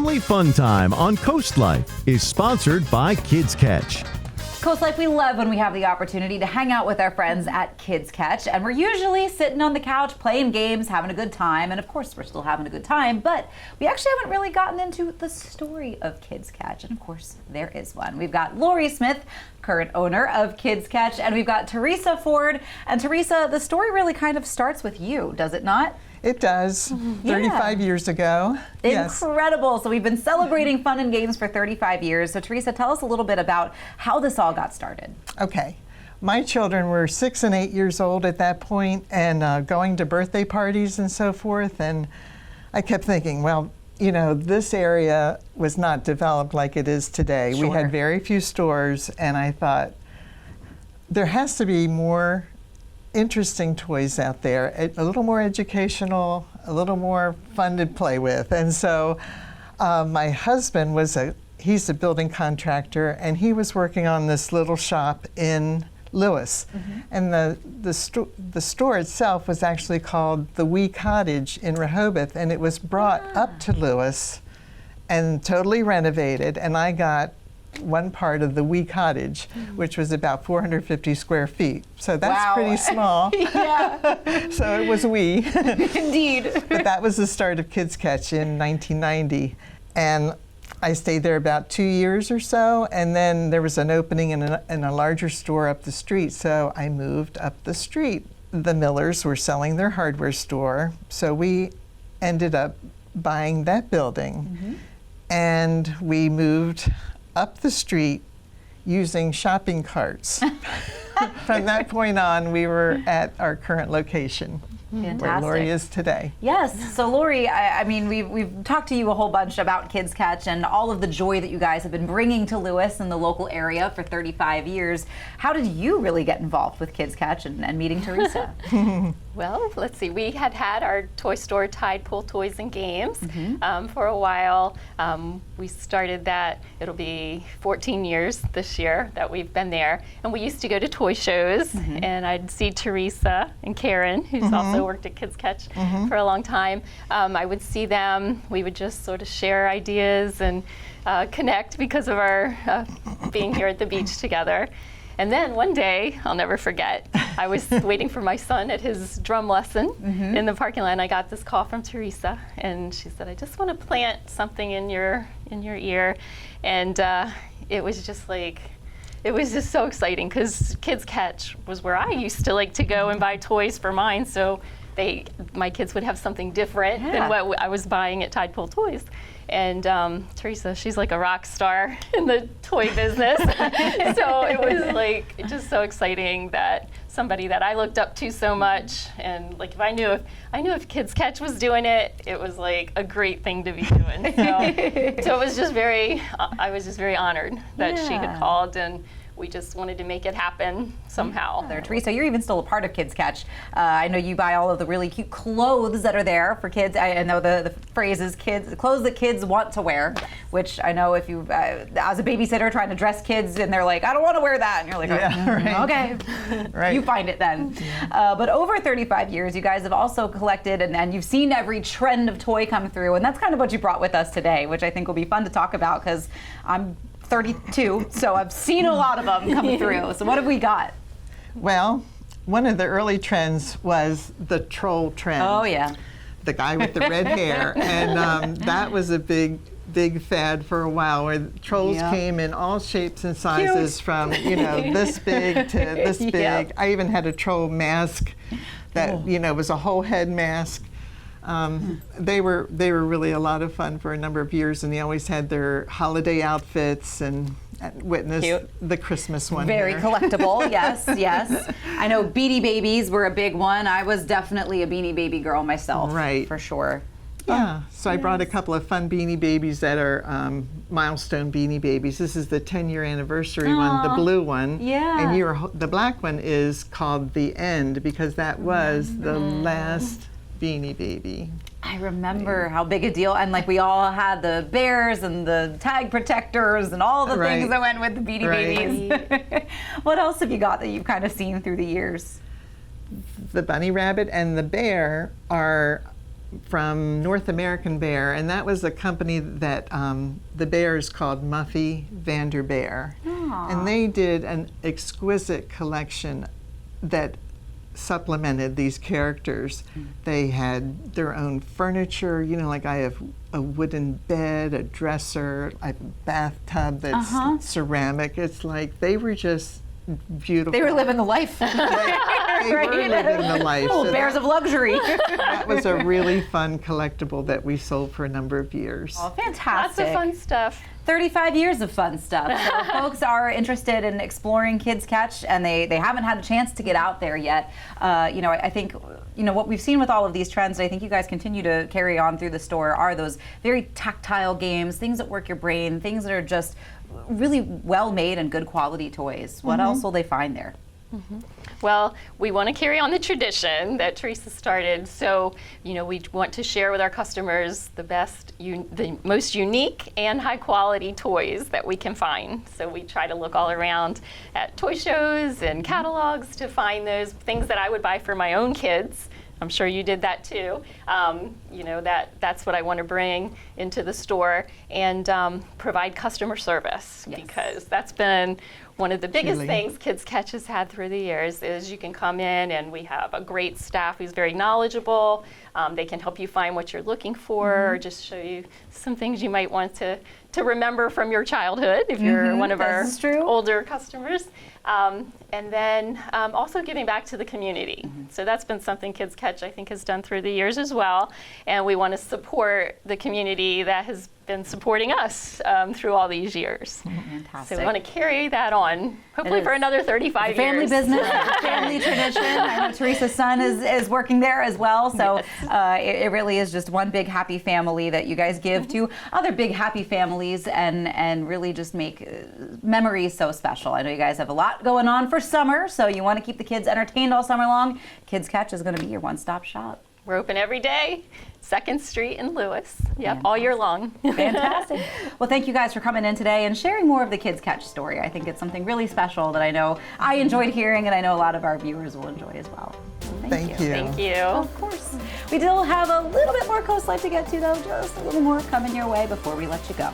Family Fun Time on CoastLife is sponsored by Kids Ketch. CoastLife, we love when we have the opportunity to hang out with our friends at Kids Ketch, and we're usually sitting on the couch playing games, having a good time, and of course we're still having a good time, but we actually haven't really gotten into the story of Kids Ketch, and of course there is one. We've got Lori Smyth, current owner of Kids Ketch, and we've got Teresa Ford. And Teresa, the story really kind of starts with you, does it not? It does. 35 years ago. Incredible. Yes. So we've been celebrating fun and games for 35 years. So Teresa, tell us a little bit about how this all got started. Okay. My children were 6 and 8 years old at that point and going to birthday parties and so forth. And I kept thinking, well, you know, this area was not developed like it is today. Sure. We had very few stores, and I thought there has to be more interesting toys out there, a little more educational, a little more fun to play with. And so my husband he's a building contractor, and he was working on this little shop in Lewis. And the store itself was actually called the Wee Cottage in Rehoboth, and it was brought up to Lewis and totally renovated, and I got one part of the Wee Cottage, which was about 450 square feet. So that's pretty small. Yeah. So it was wee. Indeed. But that was the start of Kids Ketch in 1990. And I stayed there about 2 years or so, and then there was an opening in a larger store up the street, so I moved up the street. The Millers were selling their hardware store, so we ended up buying that building. And we moved up the street using shopping carts. From that point on, we were at our current location. Fantastic. Where Lori is today. Yes. So Lori, I mean, we've talked to you a whole bunch about Kids Ketch and all of the joy that you guys have been bringing to Lewis and the local area for 35 years. How did you really get involved with Kids Ketch and meeting Teresa? Well, let's see. We had our toy store, Tide Pool Toys and Games, for a while. We started that. It'll be 14 years this year that we've been there. And we used to go to toy shows, and I'd see Teresa and Karen, who's also worked at Kids Ketch for a long time. I would see them. We would just sort of share ideas and connect because of our being here at the beach together. And then one day, I'll never forget, I was waiting for my son at his drum lesson in the parking lot, and I got this call from Teresa, and she said, I just want to plant something in your ear. And it was just like, it was just so exciting because Kids Ketch was where I used to like to go and buy toys for mine, so my kids would have something different than what I was buying at Tide Pool Toys. And Teresa, she's like a rock star in the toy business. So it was like just so exciting that somebody that I looked up to so much, and like if I knew if Kids Ketch was doing it, it was like a great thing to be doing. So it was just I was just very honored that she had called, and we just wanted to make it happen somehow. Teresa, you're even still a part of Kids Ketch. I know you buy all of the really cute clothes that are there for kids. I know the phrase is clothes that kids want to wear, which I know if you, as a babysitter trying to dress kids and they're like, I don't want to wear that. And you're like, okay, Right. You find it then. But over 35 years, you guys have also collected and you've seen every trend of toy come through. And that's kind of what you brought with us today, which I think will be fun to talk about because I'm 32, so I've seen a lot of them come through. So what have we got? Well, one of the early trends was the troll trend. Oh yeah. The guy with the red hair. And that was a big fad for a while, where trolls came in all shapes and sizes, from, you know, this big to this big. I even had a troll mask that, you know, was a whole head mask. They were really a lot of fun for a number of years, and they always had their holiday outfits and witness the Christmas one. Very collectible, yes, yes. I know Beanie Babies were a big one. I was definitely a Beanie Baby girl myself, right, for sure. Yeah, so I brought a couple of fun Beanie Babies that are milestone Beanie Babies. This is the 10-year anniversary one, the blue one. Yeah. And the black one is called The End, because that was the last Beanie Baby. I remember how big a deal, and like we all had the bears and the tag protectors and all the things that went with the Beanie Babies. What else have you got that you've kind of seen through the years? The bunny rabbit and the bear are from North American Bear, and that was a company that the bear is called Muffy Vanderbeer. And they did an exquisite collection that supplemented these characters. They had their own furniture, you know, like I have a wooden bed, a dresser, a bathtub that's ceramic. It's like they were just beautiful. They were living the life. They were living the life. Oh, So bears of luxury. that was a really fun collectible that we sold for a number of years. Oh, Lots fantastic. of fun stuff. 35 years of fun stuff. So if folks are interested in exploring Kids Ketch and they haven't had a chance to get out there yet, you know, I think, you know, what we've seen with all of these trends, I think you guys continue to carry on through the store, are those very tactile games, things that work your brain, things that are just really well made and good quality toys. What else will they find there? Well, we want to carry on the tradition that Teresa started. So, you know, we want to share with our customers the best, the most unique and high quality toys that we can find. So we try to look all around at toy shows and catalogs to find those things that I would buy for my own kids. I'm sure you did that too. You know, that's what I want to bring into the store and provide customer service, because that's been one of the biggest things Kids Ketch has had through the years is you can come in and we have a great staff who's very knowledgeable. They can help you find what you're looking for or just show you some things you might want to remember from your childhood if you're one of our older customers. And then also giving back to the community. So that's been something Kids Ketch, I think, has done through the years as well. And we want to support the community that has been supporting us through all these years. Fantastic. So we want to carry that on, hopefully for another 35 years. Family business, family tradition. I know Teresa's son is working there as well. So it really is just one big happy family that you guys give to other big happy families and really just make memories so special. I know you guys have a lot going on for summer, so you want to keep the kids entertained all summer long. Kids Ketch is going to be your one-stop shop. We're open every day, 2nd Street in Lewis. Yep, all year long. Fantastic. Well, thank you guys for coming in today and sharing more of the Kids Ketch story. I think it's something really special that I know I enjoyed hearing, and I know a lot of our viewers will enjoy as well. Thank you. Thank you. Of course. We still have a little bit more CoastLife to get to, though, just a little more coming your way before we let you go.